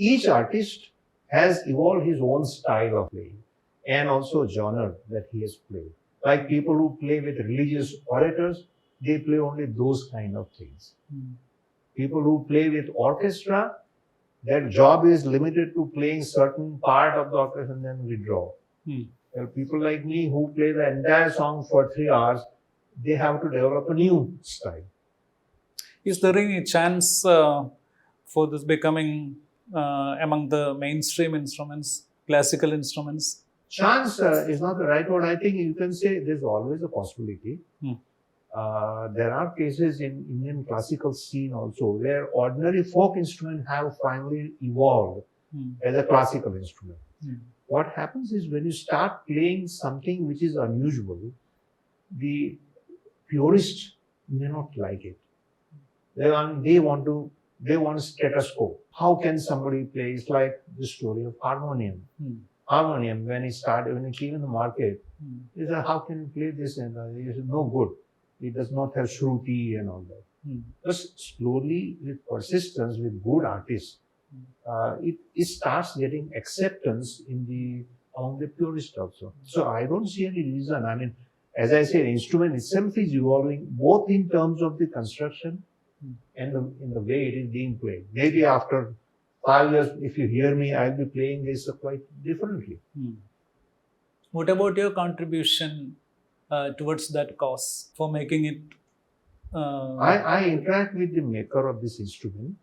each artist has evolved his own style of playing and also genre that he has played. Like people who play with religious orators, they play only those kind of things. People who play with orchestra, their job is limited to playing certain part of the orchestra and then withdraw. Well, people like me who play the entire song for 3 hours, they have to develop a new style. Is there any chance for this becoming among the mainstream instruments, classical instruments? Chance is not the right word. I think you can say there's always a possibility. There are cases in Indian classical scene also where ordinary folk instruments have finally evolved as a classical instrument. What happens is when you start playing something which is unusual, the purists may not like it. They want status quo. How can somebody play? It's like the story of harmonium. Harmonium, when it came in the market, they said, how can you play this? And he said, no good. It does not have shruti and all that. Just slowly, with persistence, with good artists, it starts getting acceptance among the purists also. So I don't see any reason. I mean, as I said, instrument itself is evolving both in terms of the construction and in the way it is being played. Maybe after 5 years, if you hear me, I'll be playing this quite differently. What about your contribution towards that cause for making it? I interact with the maker of this instrument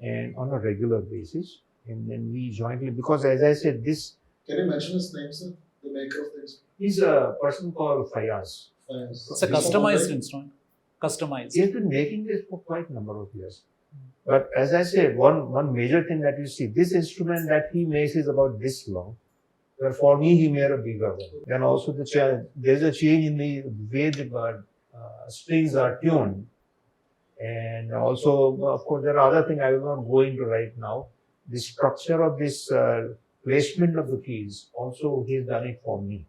and on a regular basis, and then we jointly, because as I said, this. Can you mention his name, sir? The maker of this? He's a person called Fayaz. It's a customized instrument. Customized. He has been making this for quite a number of years. But as I said, one major thing that you see, this instrument that he makes is about this long. But for me, he made a bigger one. Then also there's a change in the way the strings are tuned. And also, of course, there are other things I will not go into right now. The structure of this placement of the keys, also he's done it for me.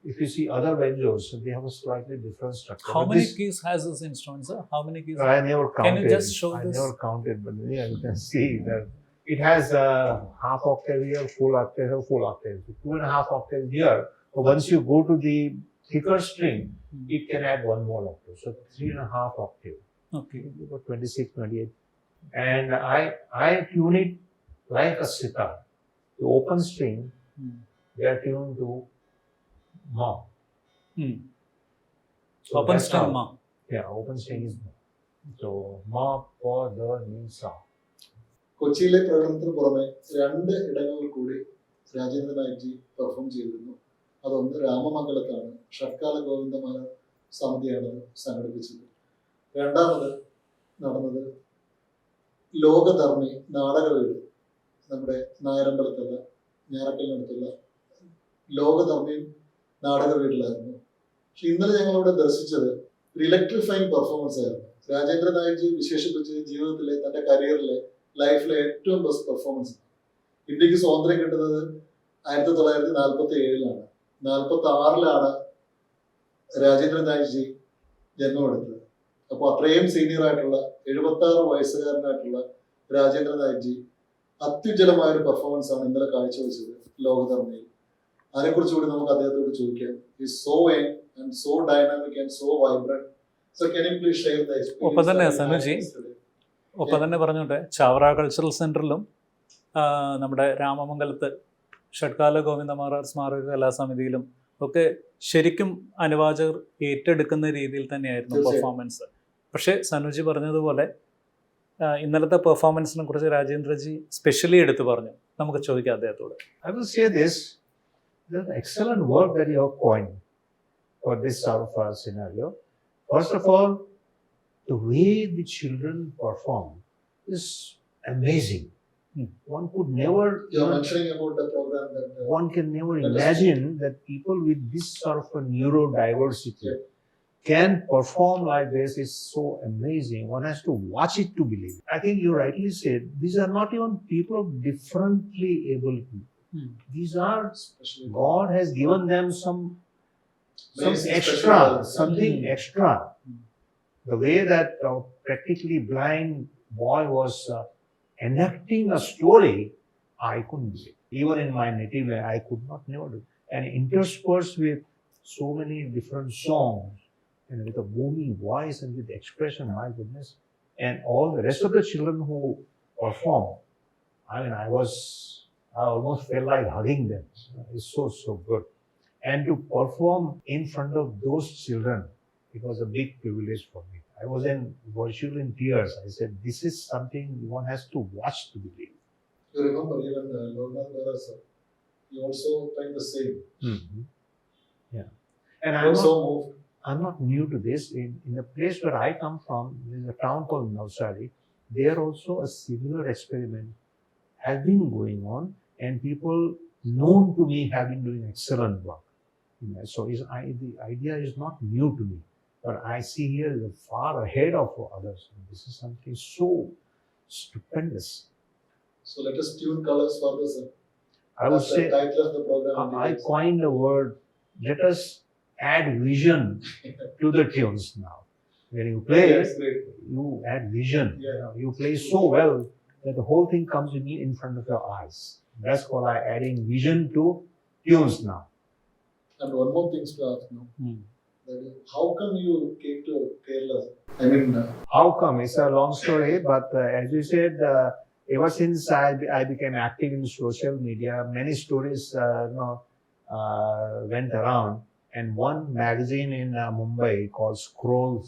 If you see other vendors, they have a slightly different structure. How many keys has this instrument, sir? How many keys? I never counted. Can you just show this? I never counted, but yeah, you can see that it has a half octave here, full octave, full octave. 2.5 octaves here. But once you go to the thicker string, it can add one more octave. So 3.5 octave. Okay. About 26, 28. And I tune it like a sitar. The open string, they are tuned to Ma. So open string Ma. Yeah, open string is Ma. So Ma, Pa, Da, Ni, Sa. കൊച്ചിയിലെ പ്രകടനത്തിന് പുറമെ 2 ഇടങ്ങളിൽ കൂടി Rajendra Naik perform ചെയ്തിരുന്നു. അതൊന്ന് രാമമംഗലത്താണ്, ഷഡ്കാല ഗോവിന്ദമാല സമിതിയാണ് സംഘടിപ്പിച്ചത്. രണ്ടാമത് നടന്നത് ലോകധർമ്മി നാടകവേദി, നമ്മുടെ നായരമ്പലത്തുള്ള ഞാറക്കലിനടുത്തുള്ള ലോകധർമ്മി നാടകവേദിയിലായിരുന്നു. പക്ഷെ ഇന്നലെ ഞങ്ങളിവിടെ ദർശിച്ചത് ഒരു ഇലക്ട്രിഫൈങ് പെർഫോമൻസ് ആയിരുന്നു. രാജേന്ദ്ര നായിക് വിശേഷിപ്പിച്ച് ജീവിതത്തിലെ തന്റെ കരിയറിലെ ലൈഫിലെ ഏറ്റവും ബെസ്റ്റ് പെർഫോമൻസ്. ഇന്ത്യക്ക് സ്വാതന്ത്ര്യം കിട്ടുന്നത് 1947-ലാണ്. 1946-ലാണ് രാജേന്ദ്ര നായിക് ജന്മമെടുത്തത്. അപ്പോൾ അത്രയും സീനിയർ ആയിട്ടുള്ള 76 വയസ്സുകാരനായിട്ടുള്ള രാജേന്ദ്ര നായിക് അത്യുജ്വലമായ ഒരു പെർഫോമൻസ് ആണ് ഇന്നലെ കാഴ്ചവെച്ചത് ലോകധർമ്മയിൽ. അതിനെക്കുറിച്ച് കൂടി നമുക്ക് അദ്ദേഹത്തോട് ചോദിക്കാം. He's so young and so dynamic and so vibrant. So can you please share the experience? ഒപ്പം തന്നെ സനുജി, ഒപ്പം തന്നെ പറഞ്ഞോട്ടെ, ചാവറ കൾച്ചറൽ സെന്ററിലും നമ്മുടെ രാമമംഗലത്ത് ഷഡ്കാല ഗോവിന്ദമാരാർ സ്മാരക കലാസമിതിയിലും ഒക്കെ ശരിക്കും അനുവാചകർ ഏറ്റെടുക്കുന്ന രീതിയിൽ തന്നെയായിരുന്നു പെർഫോമൻസ്. പക്ഷേ സനുജി പറഞ്ഞതുപോലെ ഇന്നലത്തെ പെർഫോമൻസിനെ കുറിച്ച് രാജേന്ദ്രജി സ്പെഷ്യലി എടുത്തു പറഞ്ഞു. നമുക്ക് ചോദിക്കാം അദ്ദേഹത്തോട്. I will say this, the excellent work that you have coined for this sort of scenario. First of all, the way the children perform is amazing. One could never. You're mentioning about the program that one can never imagine that people with this sort of a neurodiversity can perform like this. Is so amazing. One has to watch it to believe. I think you rightly said these are not even people differently able people. These are, God has given them some extra, something extra. The way that practically blind boy was enacting a story I couldn't do it. Even in my native language, I could not never do it. And interspersed with so many different songs and with a booming voice and with expression, my goodness. And all the rest of the children who perform, I mean, I almost felt like hugging them. It's so good. And to perform in front of those children, it was a big privilege for me. I was virtually in tears. I said, this is something one has to watch to believe. You remember even Loknath Bera sir, he also tried the same. Mm-hmm. Yeah. And I was so moved. I'm not new to this. In the place where I come from, there's a town called Navsari. There also a similar experiment has been going on, and people known to me have been doing excellent work. So the idea is not new to me, but I see here is far ahead of others. This is something so stupendous. So let us tune colors further, sir. I would say the title of the program. I coined the word, let us add vision to the tunes now. When you play, you add vision. Yeah. You play so well that the whole thing comes in front of your eyes. That's what I'm adding vision to tunes now. And one more thing to ask now. How come you came to Kerala? I mean, how come? It's a long story, but as you said, ever since I became active in social media, many stories went around. And one magazine in Mumbai called Scroll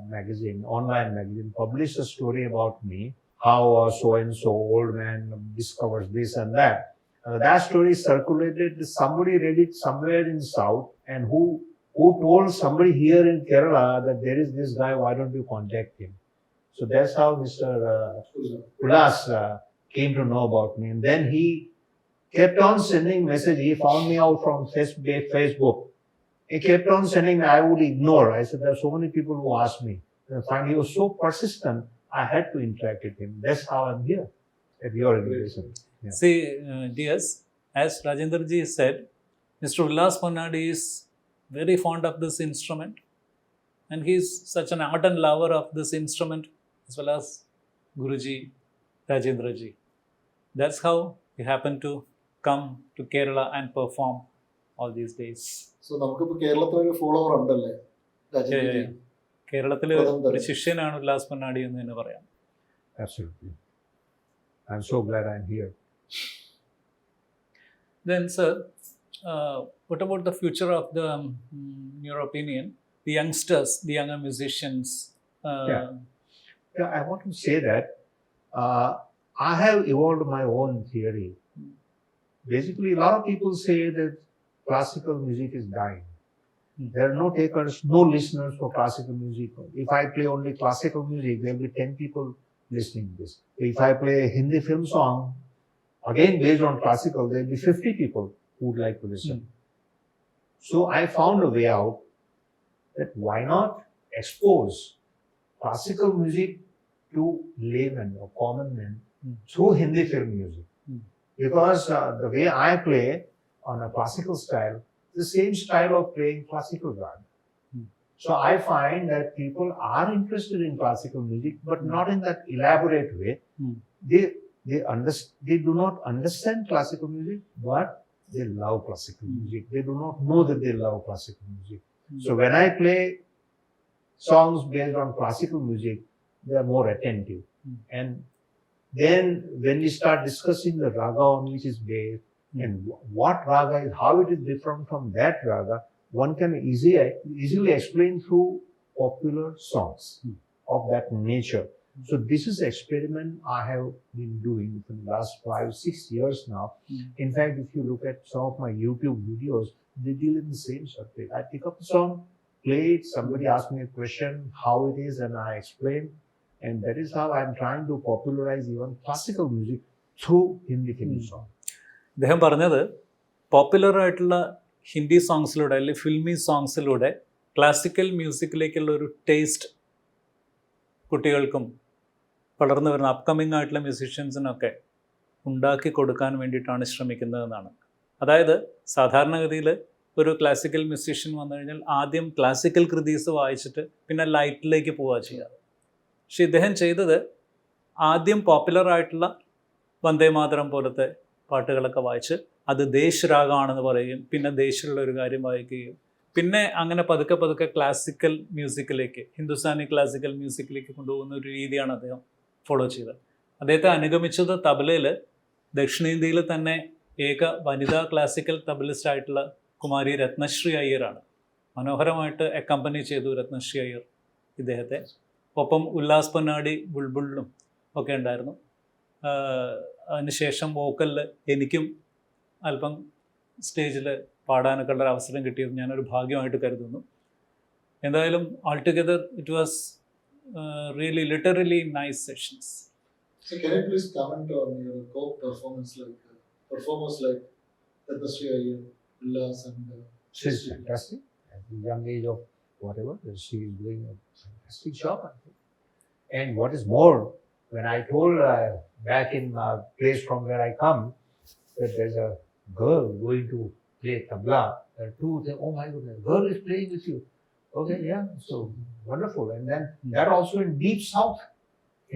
magazine, online magazine, published a story about me, how so-and-so old man discovers this and that. That story circulated, somebody read it somewhere in South, and who told somebody here in Kerala that there is this guy, why don't you contact him? So that's how Mr. Ulas came to know about me. And then he kept on sending messages. He found me out from Facebook. He kept on sending me, I would ignore. I said, there are so many people who asked me. And finally, he was so persistent, I had to interact with him. That's how I'm here at your invitation. Yeah. See, dears, as Rajendra ji said, Mr. Ullas Ponnadi is very fond of this instrument, and he is such an ardent lover of this instrument, as well as Guruji, Rajendra ji. That's how he happened to come to Kerala and perform all these days. So, നമുക്കിപ്പോൾ കേരളത്തിൽ ഒരു follower ഉണ്ടല്ലേ? കേരളത്തിലെ ഒരു ശിഷ്യനാണ് ഉല്ലാസ് പൊന്നാടി എന്ന് തന്നെ പറയാം. Absolutely. I'm so glad I'm here. Then, sir, what about the future of the, in your opinion, the youngsters, the younger musicians? Yeah, I want to say that I have evolved my own theory. Basically, a lot of people say that classical music is dying. There are no takers, no listeners for classical music. If I play only classical music, there will be 10 people listening to this. If I play a Hindi film song, again based on classical, there will be 50 people who would like to listen. So I found a way out that why not expose classical music to laymen or common men through Hindi film music. Because the way I play on a classical style, the same style of playing classical raga. So I find that people are interested in classical music, but not in that elaborate way. They do not understand classical music, but they love classical music. They do not know that they love classical music. So when I play songs based on classical music, they are more attentive. And then when we start discussing the raga on which is based, and what raga is, how it is different from that raga, one can easily explain through popular songs of that nature. So this is an experiment I have been doing for the last 5-6 years now. In fact, if you look at some of my YouTube videos, they deal in the same subject. I pick up a song, play it, somebody asks me a question, how it is, and I explain. And that is how I'm trying to popularize even classical music through Hindi film song. അദ്ദേഹം പറഞ്ഞത് popular ആയിട്ടുള്ള ഹിന്ദി സോങ്സിലൂടെ അല്ലെങ്കിൽ filmy സോങ്സിലൂടെ classical മ്യൂസിക്കിലേക്കുള്ള ഒരു taste കുട്ടികൾക്കും വളർന്നു വരുന്ന upcoming ആയിട്ടുള്ള മ്യൂസീഷ്യൻസിനൊക്കെ ഉണ്ടാക്കി കൊടുക്കാൻ വേണ്ടിയിട്ടാണ് ശ്രമിക്കുന്നതെന്നാണ്. അതായത് സാധാരണഗതിയിൽ ഒരു ക്ലാസിക്കൽ മ്യൂസീഷ്യൻ വന്നു കഴിഞ്ഞാൽ ആദ്യം ക്ലാസിക്കൽ കൃതീസ് വായിച്ചിട്ട് പിന്നെ ലൈറ്റിലേക്ക് പോവുക ചെയ്യാറ്. പക്ഷെ ഇദ്ദേഹം ചെയ്തത് ആദ്യം പോപ്പുലർ ആയിട്ടുള്ള വന്ദേ മാതരം പോലത്തെ പാട്ടുകളൊക്കെ വായിച്ച് അത് ദേശ് രാഗമാണെന്ന് പറയുകയും പിന്നെ ദേശിലുള്ള ഒരു കാര്യം വായിക്കുകയും പിന്നെ അങ്ങനെ പതുക്കെ പതുക്കെ ക്ലാസിക്കൽ മ്യൂസിക്കിലേക്ക്, ഹിന്ദുസ്ഥാനി ക്ലാസിക്കൽ മ്യൂസിക്കിലേക്ക് കൊണ്ടുപോകുന്ന ഒരു രീതിയാണ് അദ്ദേഹം ഫോളോ ചെയ്തത്. അദ്ദേഹത്തെ അനുഗമിച്ചത് തബലയിൽ ദക്ഷിണേന്ത്യയിൽ തന്നെ ഏക വനിതാ ക്ലാസിക്കൽ തബലിസ്റ്റ് ആയിട്ടുള്ള കുമാരി രത്നശ്രീ അയ്യരാണ്. മനോഹരമായിട്ട് അക്കമ്പനി ചെയ്തു രത്നശ്രീ അയ്യർ ഇദ്ദേഹത്തെ. ഒപ്പം ഉല്ലാസ് പൊന്നാടി ബുൾബുളിലും ഒക്കെ ഉണ്ടായിരുന്നു. അതിനുശേഷം വോക്കലിൽ എനിക്കും അല്പം സ്റ്റേജിൽ പാടാനൊക്കെ ഉള്ള അവസരം കിട്ടിയത് ഞാനൊരു ഭാഗ്യമായിട്ട് കരുതുന്നു. എന്തായാലും altogether it was really literally nice sessions. So can you please comment on your co-performance performers like Ratnasri Iyer, Ullas and She's fantastic. At the young age of whatever, she is doing a fantastic job, I think. And what is more, when I told back in the place from where I come that there's a girl going to play tabla, there are two say, oh my goodness, girl is playing with you. Okay, yeah, so wonderful. And then that also in deep south,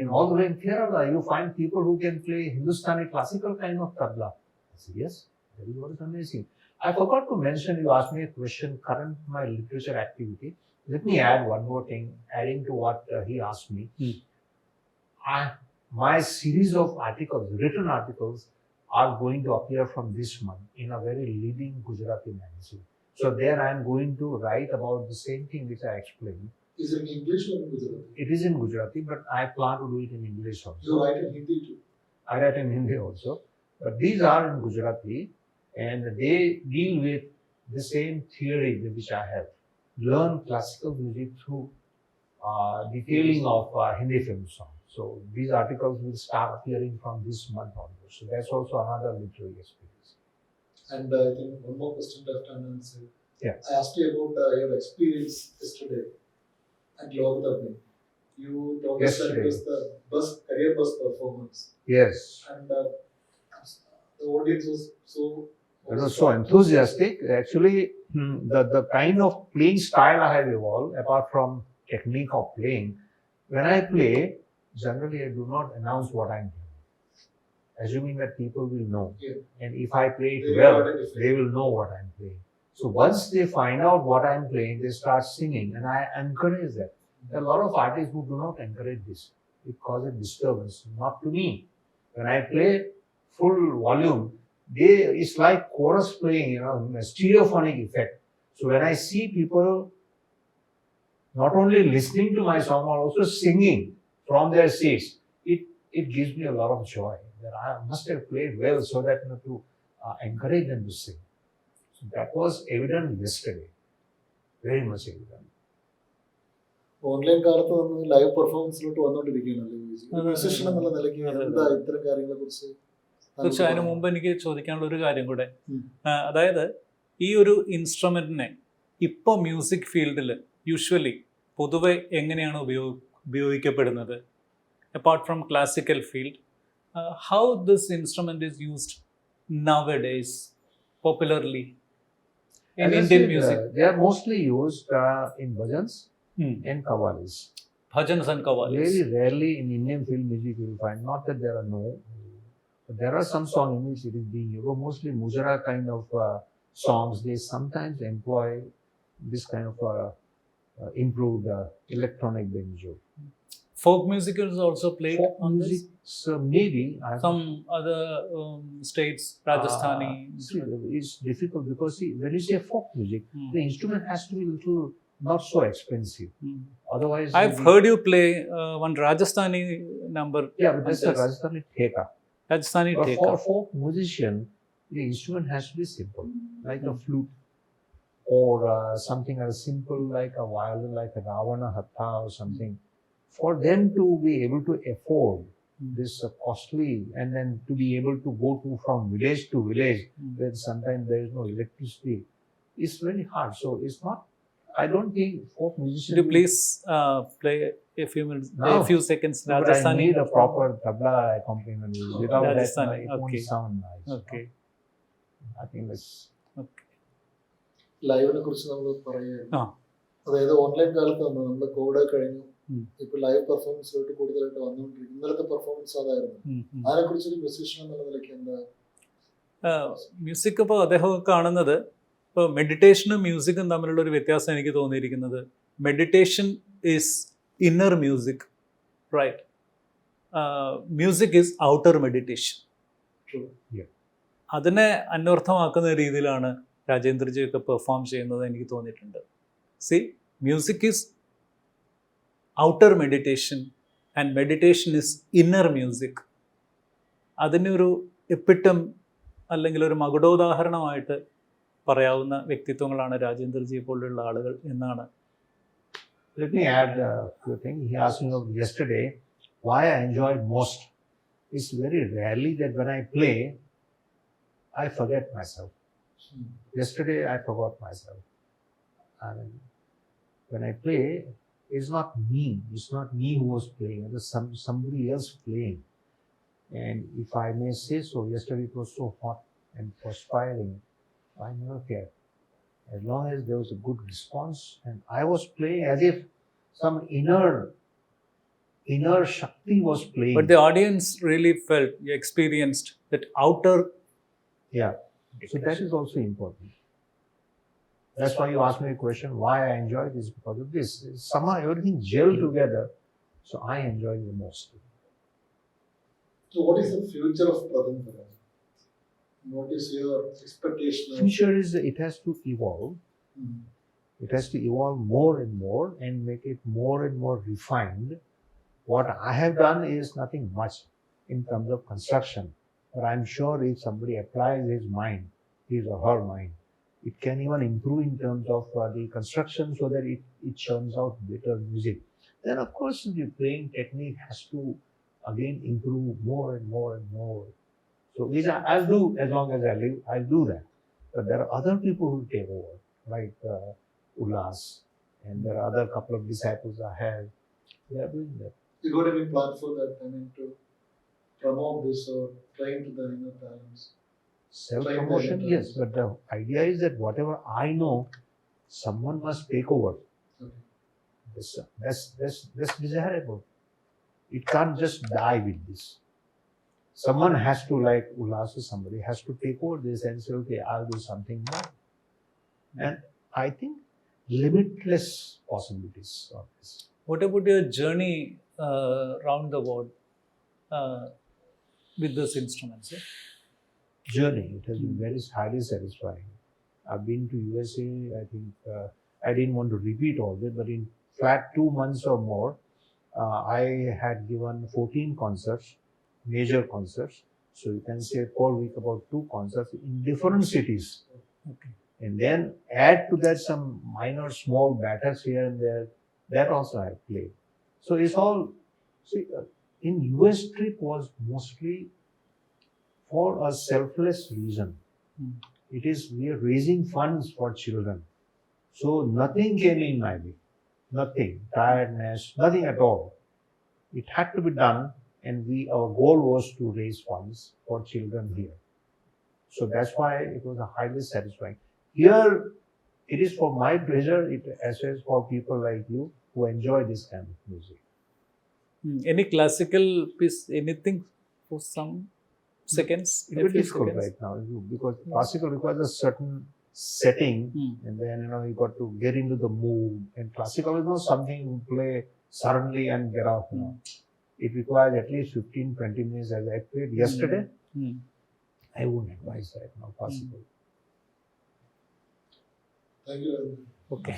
in all the way in Kerala, you find people who can play Hindustani classical kind of tabla. I said, yes, that is what is amazing. I forgot to mention, you asked me a question, current my literature activity. Let me add one more thing, adding to what he asked me. My series of articles, written articles, are going to appear from this month in a very leading Gujarati magazine. So there I am going to write about the same thing which I explained. is it in English or in Gujarati? It is in Gujarati, but I plan to do it in English also. You write in Hindi too? I write in Hindi also. But these are in Gujarati and they deal with the same theory which I have. Learn classical music through detailing of Hindi film songs. So these articles will start appearing from this month onwards. So that's also another literary experience. And I think one more question left unanswered. Yeah. I asked you about your experience yesterday at Logdabni. You told us that it was the career bus performance. Yes. And the audience was so... It was so enthusiastic. Actually, the kind of playing style I have evolved, apart from technique of playing, when I play, generally I do not announce what I'm doing, assuming that people will know. Yeah. And if I play it well, they will know what I'm playing. So once they find out what I'm playing, they start singing, and I encourage that. There are a lot of artists who do not encourage this. It causes disturbance, not to me. When I play full volume, it's like chorus playing, a stereophonic effect. So when I see people not only listening to my song, but also singing from their seats, it gives me a lot of joy. That I must have played well so that to encourage them to sing. So that was evident yesterday, very much evident. Online കാലത്ത് വന്ന് live പെർഫോമൻസിലോട്ട് വന്നുകൊണ്ടിരിക്കുകയാണല്ലോ musician എന്നുള്ള നിലയ്ക്ക് എന്താ ഇത്തരം കാര്യങ്ങളെ കുറിച്ച്? തീർച്ചയായും അതിന് മുമ്പ് എനിക്ക് ചോദിക്കാനുള്ള ഒരു കാര്യം കൂടെ, അതായത് ഈ ഒരു ഇൻസ്ട്രുമെന്റിനെ ഇപ്പോൾ മ്യൂസിക് ഫീൽഡിൽ യൂഷ്വലി പൊതുവെ എങ്ങനെയാണ് ഉപയോഗിക്കപ്പെടുന്നത്? Apart from classical field, how this instrument is used nowadays popularly in Indian music? They are mostly used in bhajans and qawwalis. Bhajans and qawwalis. Very rarely in Indian film music you will find. Not that there are no, but there are some songs in which it is being used. Mostly mujra kind of songs. They sometimes employ this kind of improved electronic banjo. Folk music is also played Folk on music, this? so maybe Some other states, Rajasthani. It's difficult because see, when you say folk music, the instrument has to be little not so expensive. Otherwise, I've heard you play one Rajasthani number. Yeah, but that's a Rajasthani theka. Rajasthani But theka. for folk musician, the instrument has to be simple, like a flute or something as simple like a violin, like a Ravana Hatha or something. For them to be able to afford this costly and then to be able to go from village to village where sometimes there is no electricity, it's very hard. So it's not, I don't think folk musicians... Could you please play a few minutes, No. a few seconds But I Rajasthani? need a proper tabla accompaniment. Without Rajasthani, that, it okay. won't sound nice. Okay. I think that's... ലൈവിനെ കുറിച്ച് നമ്മൾ പറയുകയാണ്. ആ. അതായത് online കാലത്ത് നമ്മൾ Covid കഴിഞ്ഞു, ഇപ്പൊ live പെർഫോമൻസിലോട്ട് കൂടുതലായിട്ട് വന്നുകൊണ്ടിരിക്കും. ഇന്നലത്തെ പെർഫോമൻസ് അതായിരുന്നു. അതിനെക്കുറിച്ചൊരു മ്യൂസീഷ്യൻ എന്നുള്ള നിലയ്ക്ക് എന്താ മ്യൂസിക് ഇപ്പോൾ അദ്ദേഹം കാണുന്നത്, ഇപ്പോൾ മെഡിറ്റേഷനും മ്യൂസിക്കും തമ്മിലുള്ള ഒരു വ്യത്യാസം എനിക്ക് തോന്നിയിരിക്കുന്നത്, meditation is inner music, right? Music is outer meditation. അതിനെ അന്വർത്ഥമാക്കുന്ന രീതിയിലാണ് രാജേന്ദ്രജിയൊക്കെ പെർഫോം ചെയ്യുന്നത് എനിക്ക് തോന്നിയിട്ടുണ്ട്. See, music is outer meditation and meditation is inner music. അതിനൊരു എപ്പിട്ടം അല്ലെങ്കിൽ ഒരു മകുടോദാഹരണമായിട്ട് പറയാവുന്ന വ്യക്തിത്വങ്ങളാണ് രാജേന്ദ്രജിയെ പോലുള്ള ആളുകൾ എന്നാണ്. Let me add a few things. He asked me yesterday why I enjoyed most. It's very rarely that when I play, I forget myself. Yesterday I forgot myself. I mean, when I play, it's not me. It's not me who was playing. It was somebody else playing. And if I may say so, yesterday it was so hot and perspiring. I never cared. As long as there was a good response, and I was playing as if some inner Shakti was playing. But the audience really felt, you experienced that outer. Yeah. So that is also important. That's why you asked me a question, why I enjoy this, because of this. Somehow everything gelled together, so I enjoy the most. So what is the future of Pratham Tarang? What is your expectation of Future is it has to evolve. It has to evolve more and more and make it more and more refined. What I have done is nothing much in terms of construction, but I'm sure if somebody applies his mind, his or her mind, it can even improve in terms of the construction so that it churns out better music. Then of course the playing technique has to again improve more and more and more. So I'll do, as long as I live, I'll do that. But there are other people who take over, like Ullas, and there are other couple of disciples I have. They are doing that. you got any plan for that? I mean, to promote this or train to the younger talents? Self-promotion, yes, but the idea is that whatever I know, someone must take over. Okay. That's desirable. It can't just die with this. Someone has to, like Ullas or somebody, has to take over this and say, okay, I'll do something more. And I think limitless possibilities of this. What about your journey around the world with this instrument, sir? Journey, it has been very highly satisfying. I've been to USA, I think, I didn't want to repeat all this, but in flat 2 months or more, I had given 14 concerts, major concerts. So you can say per week about 2 concerts in different cities. Okay. And then add to that some minor small batters here and there. That also I played. So it's all, see, in US trip was mostly for a selfless reason. It is, we are raising funds for children. So nothing came in my way. Nothing, tiredness, nothing at all. It had to be done, and our goal was to raise funds for children here. So that's why it was a highly satisfying. Here, it is for my pleasure, as well as for people like you who enjoy this kind of music. Any classical piece, anything for some seconds? It's a bit difficult right now because classical requires a certain setting, and then you got to get into the mood. And classical is not something you play suddenly and get off. It requires at least 15-20 minutes, as I played yesterday. I wouldn't advise that now, classical. Thank you. Okay.